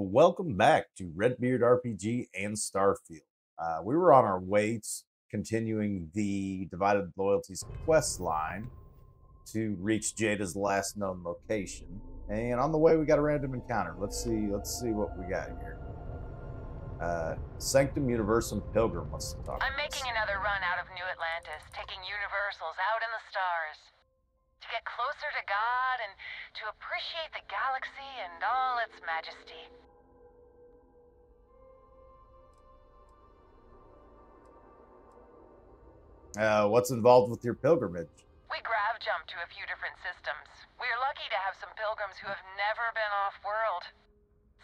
Welcome back to Redbeard RPG and Starfield. We were on our way continuing the Divided Loyalties quest line to reach Jada's last known location. And on the way, we got a random encounter. Let's see what we got here. Sanctum Universum Pilgrim wants to talk. I'm making another run out of New Atlantis, taking universals out in the stars. To get closer to God and to appreciate the galaxy and all its majesty. What's involved with your pilgrimage? We grav jump to a few different systems. We're lucky to have some pilgrims who have never been off-world.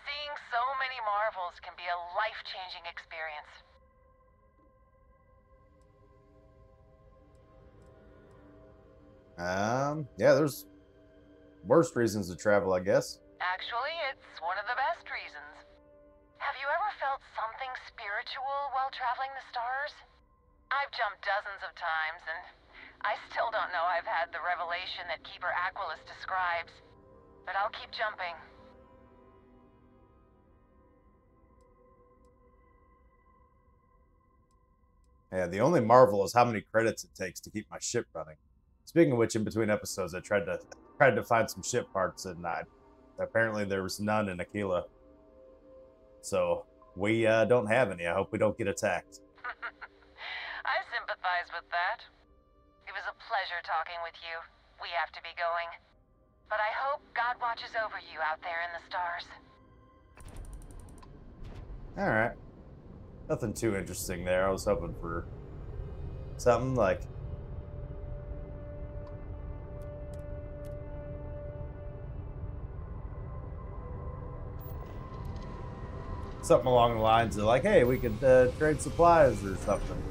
Seeing so many marvels can be a life-changing experience. Yeah, there's worse reasons to travel, I guess. Actually, it's one of the best reasons. Have you ever felt something spiritual while traveling the stars? I've jumped dozens of times, and I still don't know I've had the revelation that Keeper Aquilus describes. But I'll keep jumping. Yeah, the only marvel is how many credits it takes to keep my ship running. Speaking of which, in between episodes, I tried to find some ship parts, and apparently there was none in Aquila. So we don't have any. I hope we don't get attacked. I sympathize with that. It was a pleasure talking with you. We have to be going. But I hope God watches over you out there in the stars. Alright. Nothing too interesting there. I was hoping for something like... something along the lines of like, hey, we could trade supplies or something.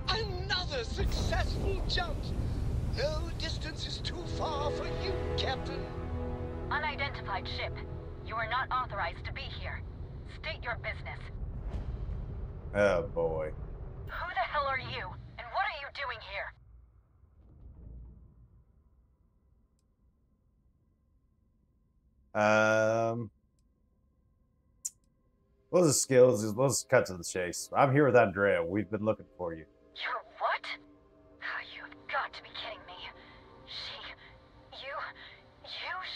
Another successful jump. No distance is too far for you, Captain. Unidentified ship. You are not authorized to be here. State your business. Oh boy. Who the hell are you? And what are you doing here? Let's cut to the chase. I'm here with Andreja. We've been looking for you. You're what? You've got to be kidding me. You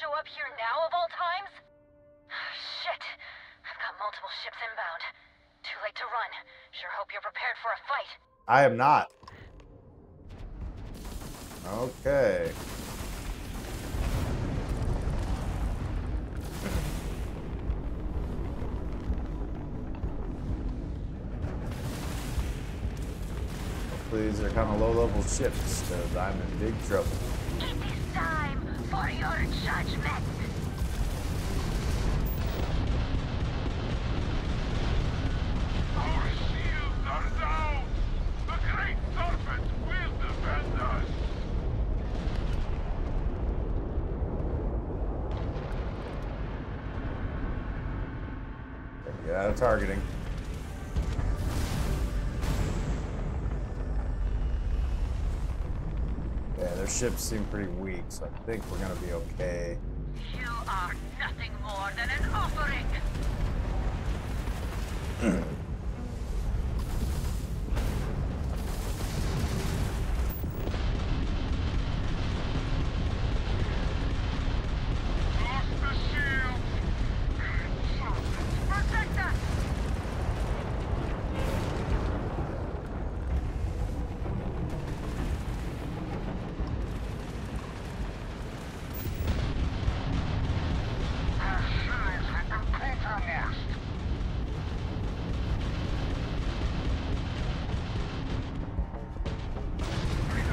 show up here now of all times? Shit. I've got multiple ships inbound. Too late to run. Sure hope you're prepared for a fight. I am not. Okay. Hopefully these are kind of low-level ships, because I'm in big trouble. It is time for your judgment. Our shields are down! The great serpent will defend us! Get out of targeting. Yeah, their ships seem pretty weak, so I think we're gonna be okay. You are nothing more than an offering. Lost the shield! Great serpent! Protect us! Our shields have been compromised!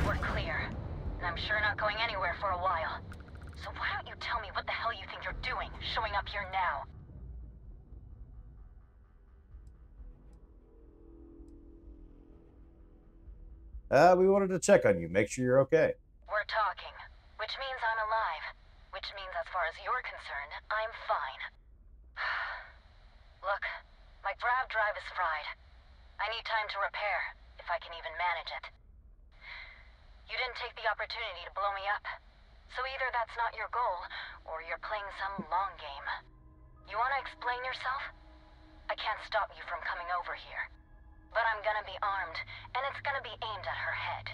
We're clear. And I'm sure not going anywhere for a while. So why don't you tell me what the hell you think you're doing, showing up here now? We wanted to check on you, make sure you're okay. We're talking, which means I'm alive. Which means as far as you're concerned, I'm fine. Look, my grav drive is fried. I need time to repair, if I can even manage it. You didn't take the opportunity to blow me up. So either that's not your goal, or you're playing some long game. You want to explain yourself? I can't stop you from coming over here. But I'm gonna be armed, and it's gonna be aimed at her head.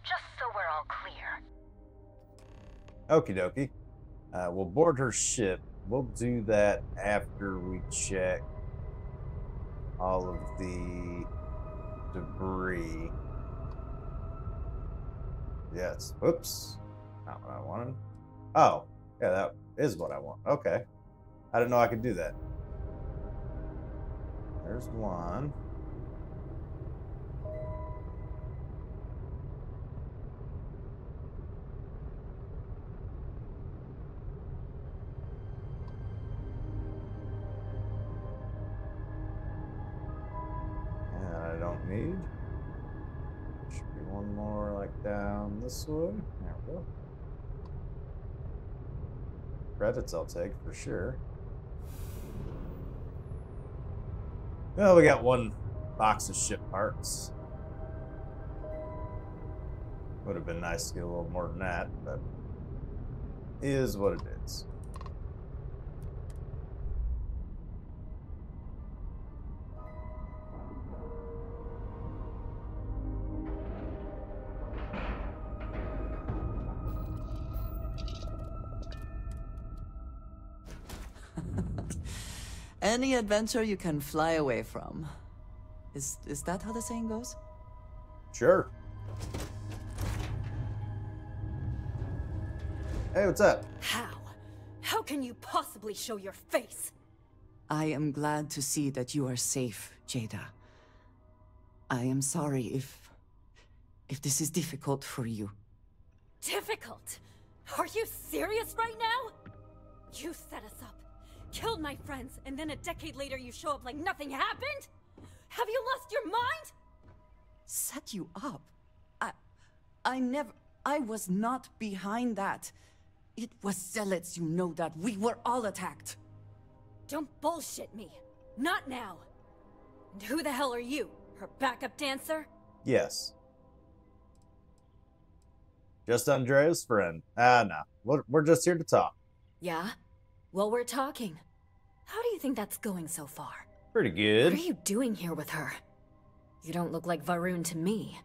Just so we're all clear. Okie dokie. We'll board her ship. We'll do that after we check all of the debris. Yes. Oops. Not what I wanted. Oh, yeah, that is what I want. Okay. I didn't know I could do that. There's one. Need. Should be one more like down this way. There we go. Credits I'll take for sure. Well, we got one box of ship parts. Would have been nice to get a little more than that, but is what it is. Any adventure you can fly away from. Is that how the saying goes? Sure. Hey, what's up? How? How can you possibly show your face? I am glad to see that you are safe, Jada. I am sorry if this is difficult for you. Difficult? Are you serious right now? You set us up, killed my friends, and then a decade later you show up like nothing happened? Have you lost your mind? Set you up? I was not behind that. It was Zealots, you know that. We were all attacked. Don't bullshit me. Not now. And who the hell are you? Her backup dancer? Yes. Just Andreja's friend. No. We're just here to talk. Yeah? Well, we're talking. How do you think that's going so far? Pretty good. What are you doing here with her? You don't look like Varun to me.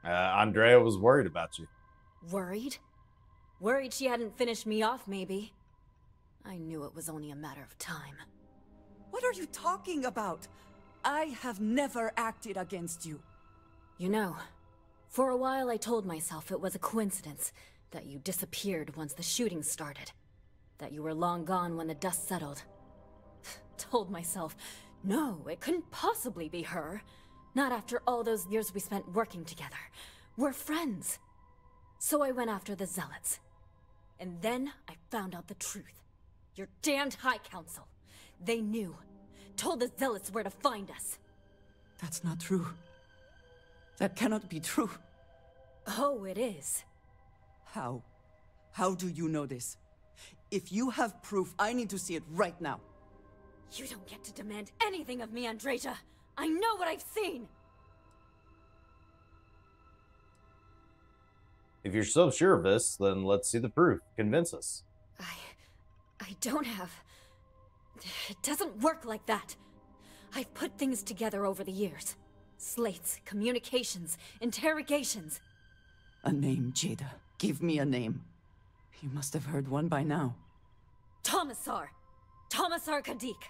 Andreja was worried about you. Worried? Worried she hadn't finished me off, maybe. I knew it was only a matter of time. What are you talking about? I have never acted against you. You know, for a while I told myself it was a coincidence that you disappeared once the shooting started. That you were long gone when the dust settled. Told myself, no, it couldn't possibly be her. Not after all those years we spent working together. We're friends. So I went after the Zealots. And then I found out the truth. Your damned High Council. They knew. Told the Zealots where to find us. That's not true. That cannot be true. Oh, it is. How? How do you know this? If you have proof, I need to see it right now. You don't get to demand anything of me, Andreja. I know what I've seen! If you're so sure of this, then let's see the proof. Convince us. I don't have... It doesn't work like that. I've put things together over the years. Slates, communications, interrogations. A name, Jada. Give me a name. You must have heard one by now. Tomasar. Tomasar Kadik.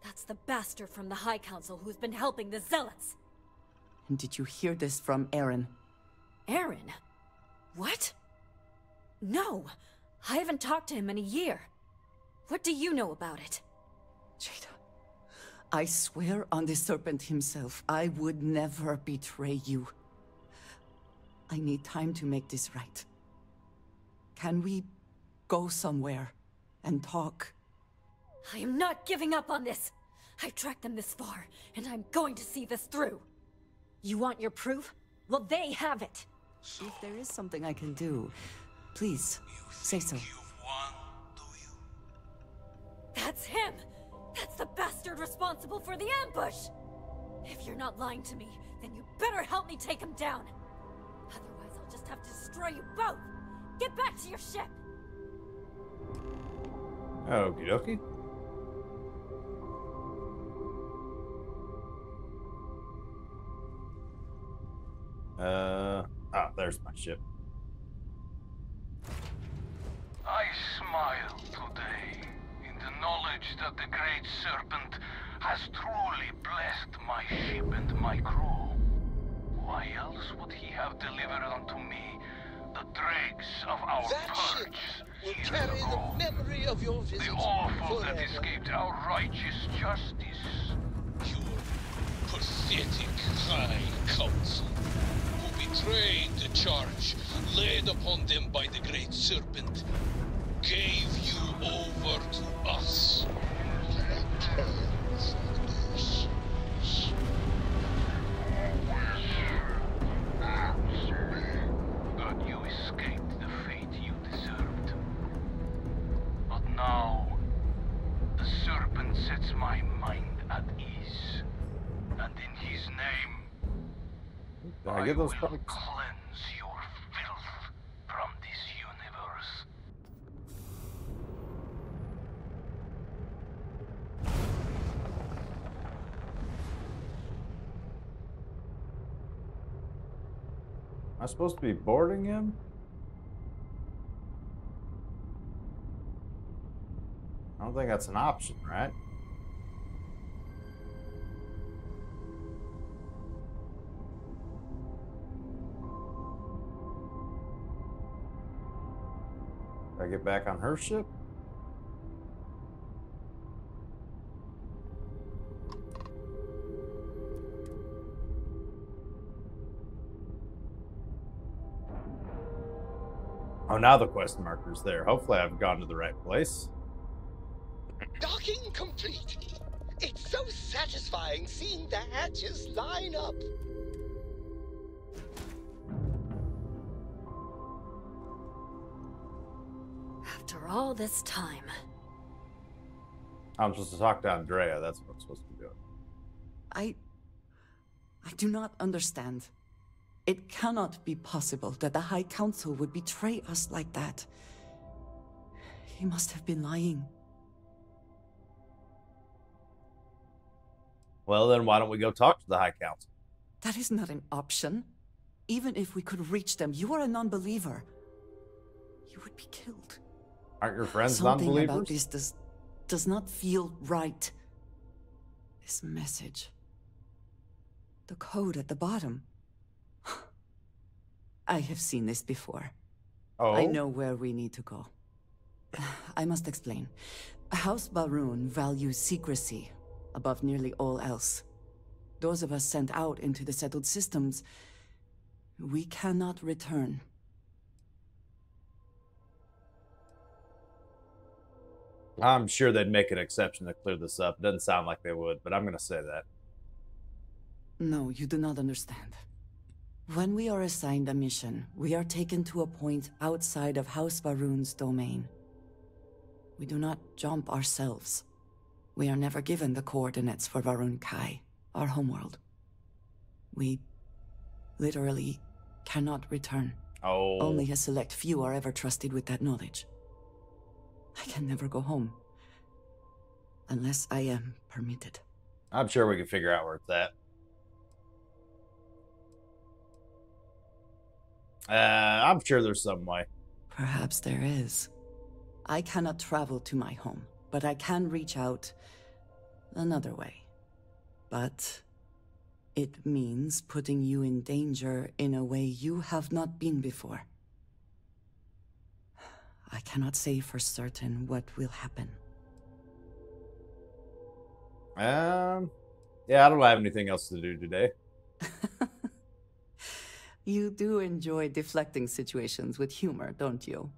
That's the bastard from the High Council who's been helping the Zealots. And did you hear this from Aaron? Aaron? What? No, I haven't talked to him in a year. What do you know about it? Jada, I swear on the Serpent himself, I would never betray you. I need time to make this right. Can we go somewhere and talk? I am not giving up on this. I've tracked them this far, and I'm going to see this through. You want your proof? Well, they have it. If there is something I can do, please, say so. You've won, do you? That's him! That's the bastard responsible for the ambush! If you're not lying to me, then you better help me take him down. Otherwise, I'll just have to destroy you both. Get back to your ship. Okie dokie. There's my ship. I smile today in the knowledge that the Great Serpent has truly blessed my ship and my crew. Why else would he have delivered unto me the dregs of our That ship purge will years carry ago? the memory of your visit The awful that forever. escaped our righteous justice. Your pathetic High Council, who betrayed the charge laid upon them by the Great Serpent, gave you over to us. But you escaped the fate you deserved. But now, the serpent sets my mind at ease. And in his name, Did I get those will products? cleanse your filth from this universe. Am I supposed to be boarding him? I don't think that's an option, right? Do I get back on her ship? Oh, now the quest marker's there. Hopefully I've gone to the right place. Docking complete. It's so satisfying seeing the hatches line up. After all this time, I'm supposed to talk to Andreja. That's what I'm supposed to be doing. I do not understand. It cannot be possible that the High Council would betray us like that. He must have been lying. Well, then why don't we go talk to the High Council? That is not an option. Even if we could reach them, you are a non-believer. You would be killed. Aren't your friends Something non-believers? about this does not feel right. This message. The code at the bottom. I have seen this before. Oh, I know where we need to go. I must explain. House Baroon values secrecy above nearly all else. Those of us sent out into the settled systems, we cannot return. I'm sure they'd make an exception to clear this up. Doesn't sound like they would, but I'm going to say that. No, you do not understand. When we are assigned a mission, we are taken to a point outside of House Baroon's domain. We do not jump ourselves. We are never given the coordinates for Varun Kai, our homeworld. We literally cannot return. Oh. Only a select few are ever trusted with that knowledge. I can never go home. Unless I am permitted. I'm sure we can figure out where it's at. I'm sure there's some way. Perhaps there is. I cannot travel to my home, but I can reach out another way. But it means putting you in danger in a way you have not been before. I cannot say for certain what will happen. Yeah, I don't have anything else to do today. You do enjoy deflecting situations with humor, don't you?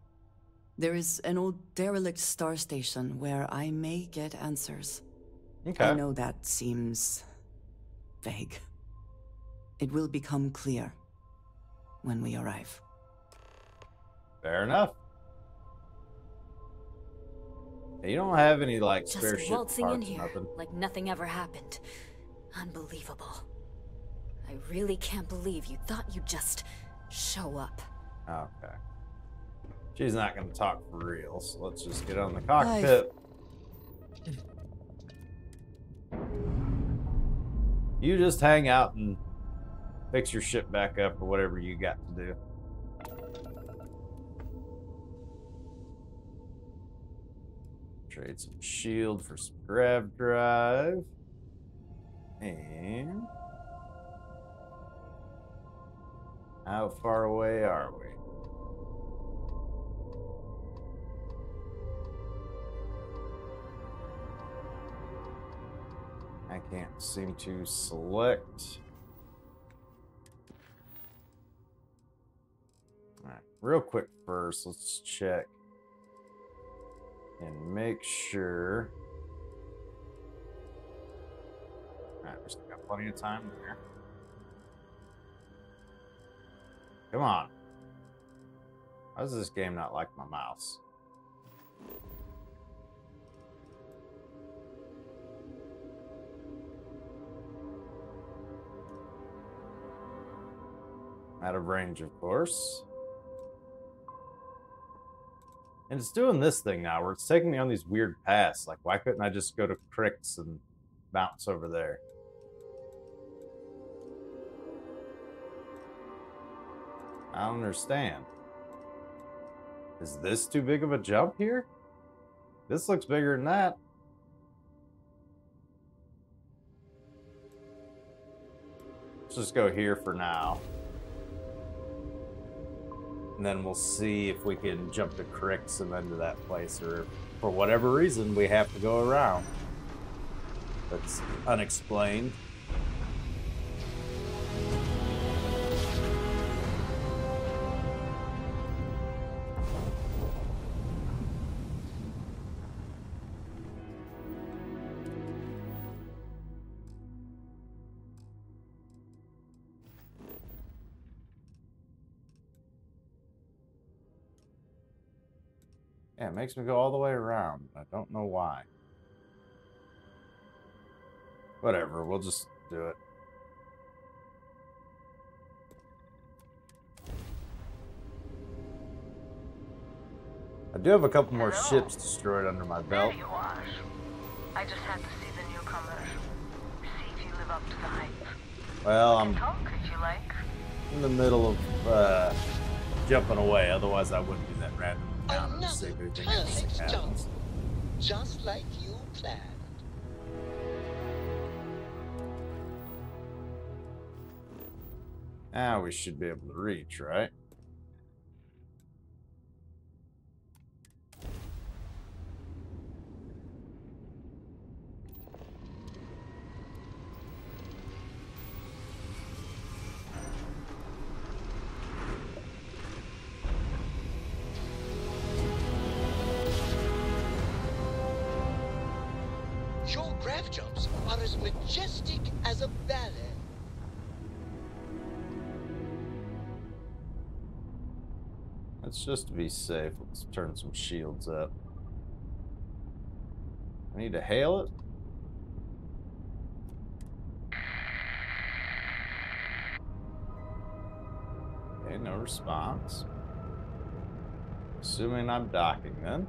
There is an old derelict star station where I may get answers. Okay. I know that seems vague. It will become clear when we arrive. Fair enough. You don't have any, like, spare just ship waltzing in parts or here nothing. like nothing ever happened. Unbelievable. I really can't believe you thought you'd just show up. Okay. She's not going to talk for real, so let's just get on the cockpit. You just hang out and fix your ship back up or whatever you got to do. Trade some shield for some grav drive. And how far away are we? I can't seem to select. All right, real quick first, let's check and make sure. All right, we still got plenty of time there. Come on. How does this game not like my mouse? Out of range, of course. And it's doing this thing now where it's taking me on these weird paths. Like, why couldn't I just go to Cricks and bounce over there? I don't understand. Is this too big of a jump here? This looks bigger than that. Let's just go here for now. And then we'll see if we can jump to Cricks and then to that place, or for whatever reason we have to go around. That's unexplained. Yeah, it makes me go all the way around. I don't know why. Whatever, we'll just do it. I do have a couple more ships destroyed under my belt. There you are. I just had to see the newcomers. See if you live up to the hype. Well, I'm Talk if you like. in the middle of jumping away, otherwise I wouldn't do that random encounter to see if anything else happens. Just like you planned. Now we should be able to reach, right? Your grav jumps are as majestic as a ballet. Let's just be safe. Let's turn some shields up. I need to hail it. Okay, no response. Assuming I'm docking then.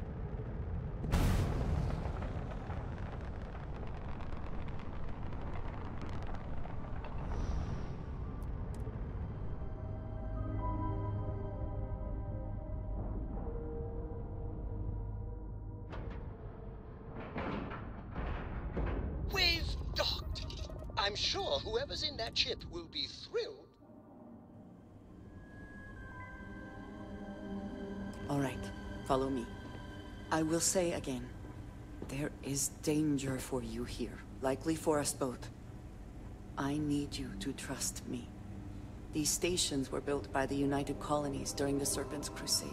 We've docked. I'm sure whoever's in that ship will be thrilled. All right, follow me. I will say again, there is danger for you here, likely for us both. I need you to trust me. These stations were built by the United Colonies during the Serpent's Crusade.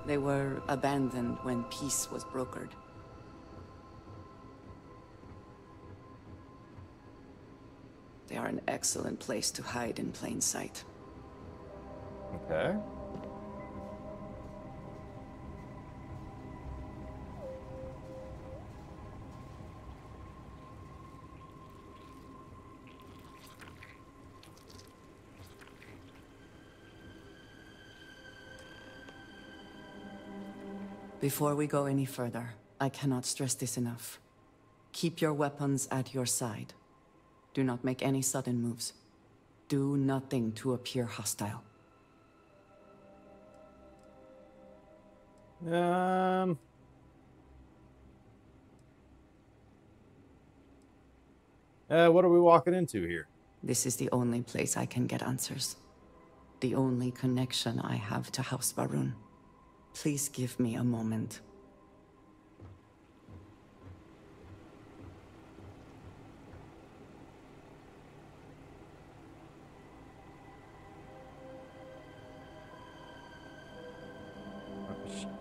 They were abandoned when peace was brokered. They are an excellent place to hide in plain sight. Okay. Before we go any further, I cannot stress this enough. Keep your weapons at your side. Do not make any sudden moves. Do nothing to appear hostile. What are we walking into here? This is the only place I can get answers. The only connection I have to House Varun. Please give me a moment.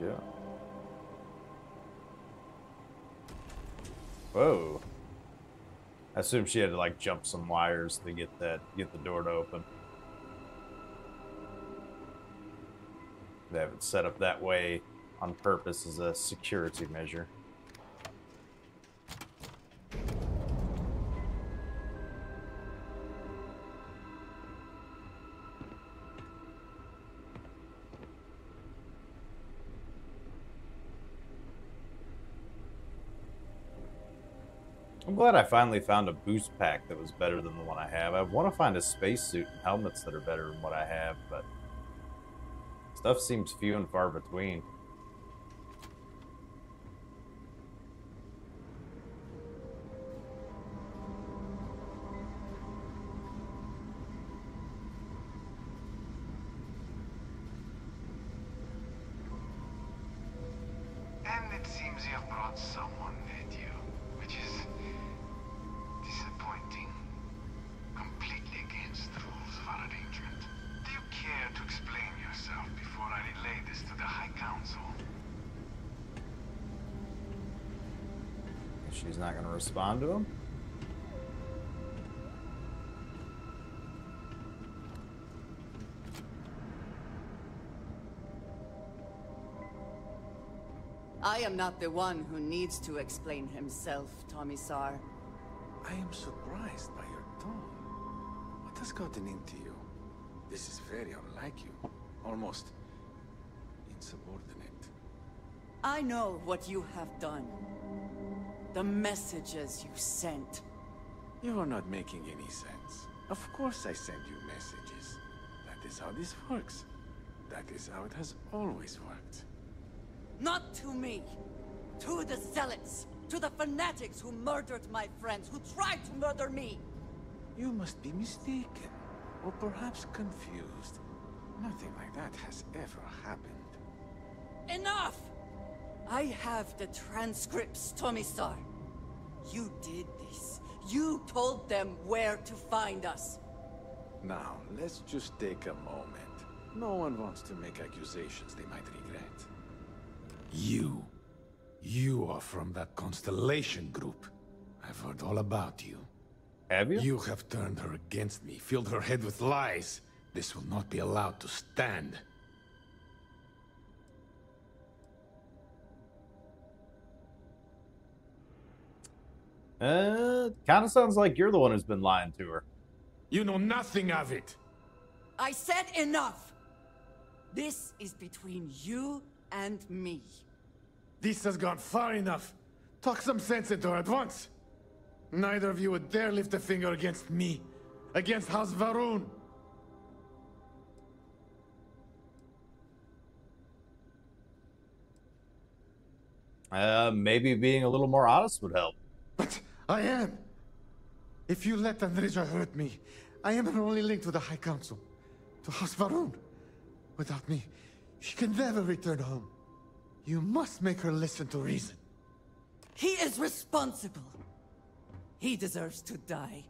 Yeah. Whoa. I assume she had to like jump some wires to get the door to open. They have it set up that way on purpose as a security measure. I'm glad I finally found a boost pack that was better than the one I have. I want to find a spacesuit and helmets that are better than what I have, but stuff seems few and far between. And it seems you have brought someone with you, which is disappointing. Completely against the rules of our arrangement. Do you care to explain yourself before I relay this to the High Council? She's not going to respond to him? I am not the one who needs to explain himself, Tomisar. I am surprised by your tone. What has gotten into you? This is very unlike you. Almost insubordinate. I know what you have done. The messages you sent. You are not making any sense. Of course I send you messages. That is how this works. That is how it has always worked. Not to me. To the Zealots. To the fanatics who murdered my friends, who tried to murder me. You must be mistaken. Or perhaps confused. Nothing like that has ever happened. Enough! I have the transcripts, Tomisar. You did this. You told them where to find us. Now, let's just take a moment. No one wants to make accusations they might regret. You are from that Constellation group. I've heard all about you. Have you? You have turned her against me, filled her head with lies. This will not be allowed to stand. Kind of sounds like you're the one who's been lying to her. You know nothing of it. I said enough! This is between you and me. This has gone far enough. Talk some sense into her at once. Neither of you would dare lift a finger against me. Against House Varun. Maybe being a little more honest would help. But I am. If you let Andreja hurt me, I am her only link to the High Council. To House Varun. Without me, she can never return home. You must make her listen to reason. He is responsible. He deserves to die.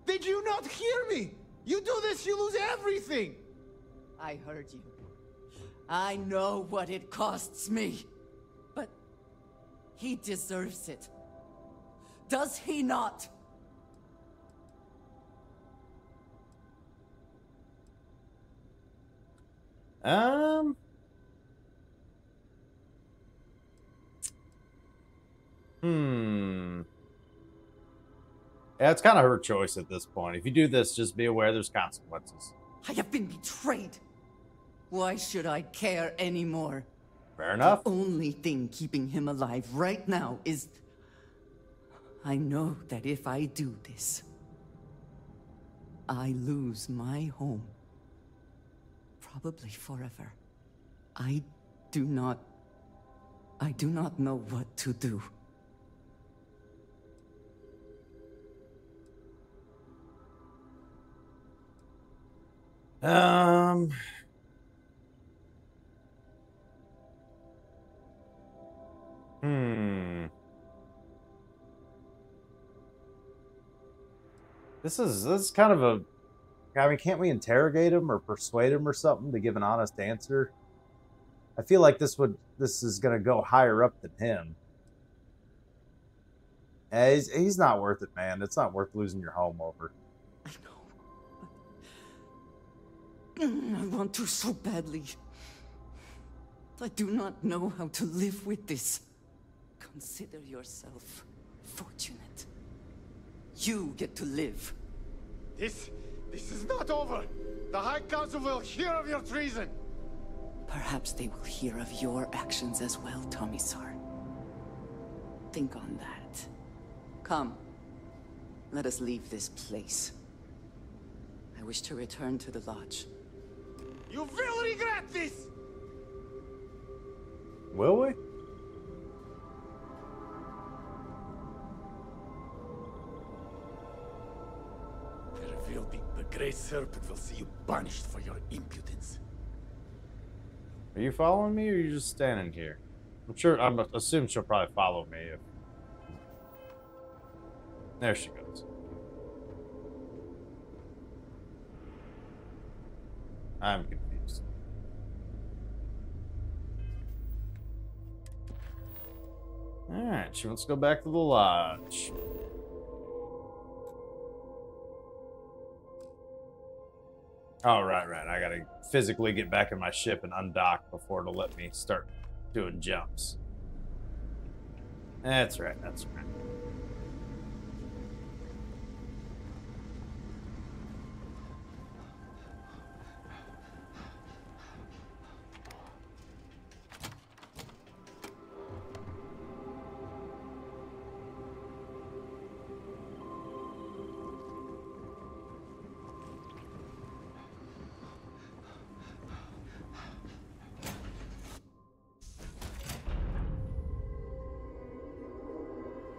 Did you not hear me? You do this, you lose everything! I heard you. I know what it costs me. But he deserves it. Does he not? Yeah, it's kind of her choice at this point. If you do this, just be aware there's consequences. I have been betrayed. Why should I care anymore? Fair enough. The only thing keeping him alive right now is... I know that if I do this, I lose my home. Probably forever. I do not know what to do. This is kind of a... I mean, can't we interrogate him or persuade him or something to give an honest answer? I feel like this is gonna go higher up than him. He's not worth it, man. It's not worth losing your home over. I know. I want to so badly. I do not know how to live with this. Consider yourself fortunate. You get to live. This is not over. The High Council will hear of your treason. Perhaps they will hear of your actions as well, Tomisar. Think on that. Come. Let us leave this place. I wish to return to the lodge. You will regret this! Will we? The Great Serpent will see you punished for your impudence. Are you following me, or are you just standing here? I'm assuming she'll probably follow me. There she goes. I'm confused. Alright, she wants to go back to the lodge. Oh, right. I gotta physically get back in my ship and undock before it'll let me start doing jumps. That's right.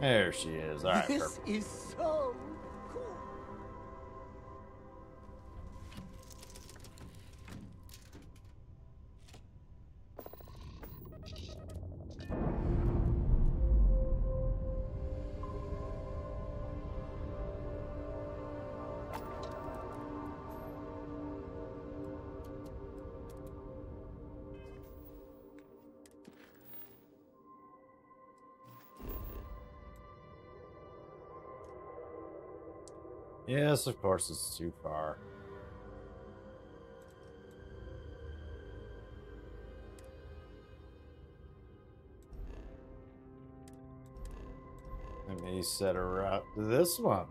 There she is. All right, This perfect. is so cool. Yes, of course it's too far. Let me set her up to this one.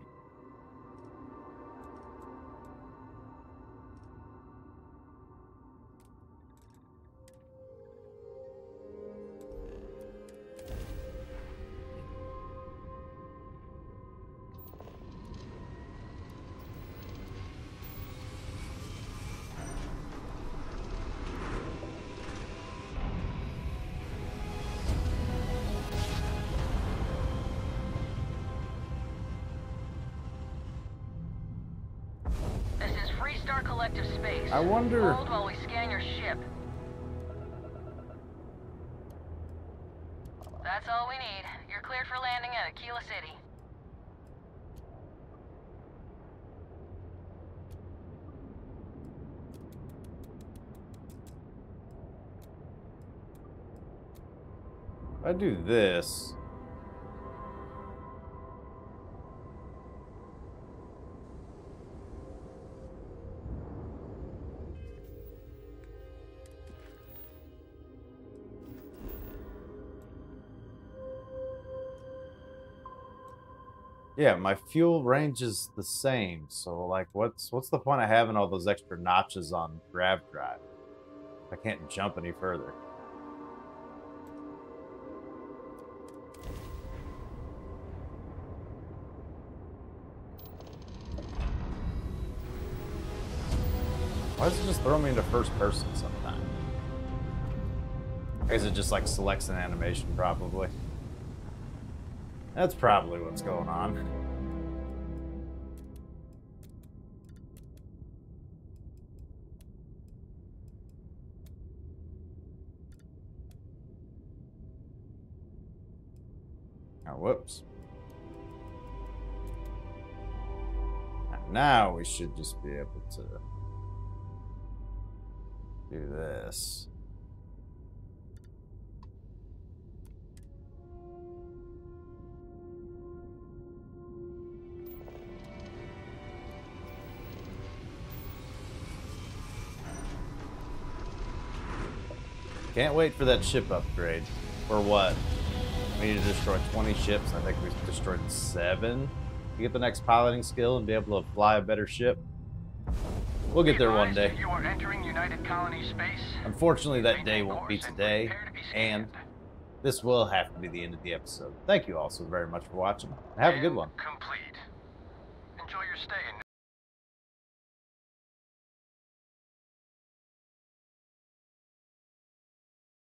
Collective space. I wonder... Hold while we scan your ship. That's all we need. You're cleared for landing at Aquila City. If I do this... Yeah, my fuel range is the same, so like, what's the point of having all those extra notches on grav drive? I can't jump any further. Why does it just throw me into first person sometimes? I guess it just like selects an animation, probably. That's probably what's going on. Oh, whoops. Now we should just be able to do this. Can't wait for that ship upgrade. For what? We need to destroy 20 ships. I think we destroyed 7 to get the next piloting skill and be able to fly a better ship. We'll get there one day. You are entering United Colony space. Unfortunately, that day won't be today, and this will have to be the end of the episode. Thank you all so very much for watching. Have a good one. Complete. Enjoy your stay in